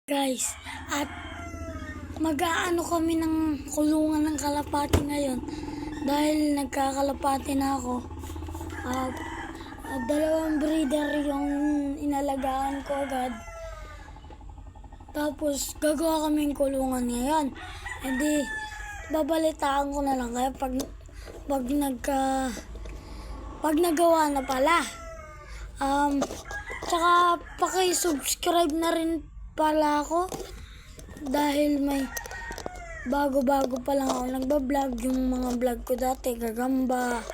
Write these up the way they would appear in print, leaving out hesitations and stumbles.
Guys, at mag-aano kami ng kulungan ng kalapati ngayon dahil nagkakalapati na ako. Dalawang breeder yung inalagaan ko agad. Tapos gagawa kaming kulungan ngayon. Hindi, babalitaan ko na lang kaya pag nagawa na pala. Tsaka paki-subscribe na rin pala ako dahil may bago-bago pa lang ako nagbablog. Yung mga vlog ko dati, gagamba,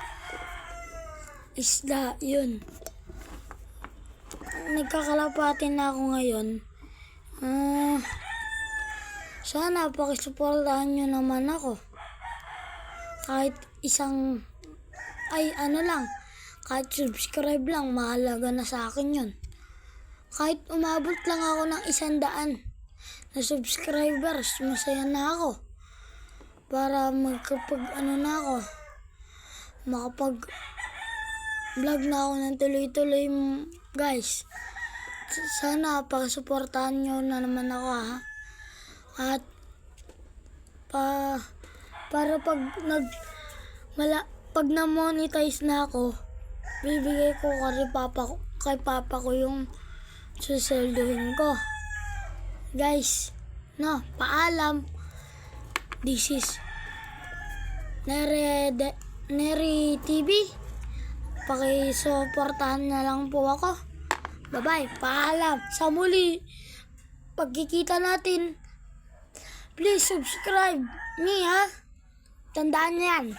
isda, yun. Nagkakalapati na ako ngayon. Sana pakisuportahan nyo naman ako. Kahit kahit subscribe lang, mahalaga na sa akin yun. Kahit umabot lang ako ng 100 na subscribers, masaya na ako. Para makapag-vlog na ako ng tuloy-tuloy, guys. Sana pakisuportahan nyo na naman ako, ha. At para pag na-monetize na ako, bibigay ko kay papa ko yung suseldohin ko. Guys, paalam. This is Neri TV. Pakisuportahan na lang po ako. Bye-bye. Paalam. Sa muli, pagkikita natin, please subscribe me, ha? Tandaan niyo yan.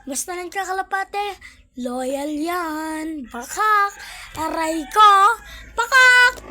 Basta nagkakalapate, loyal yan. Pakak! Aray ko! Pakak!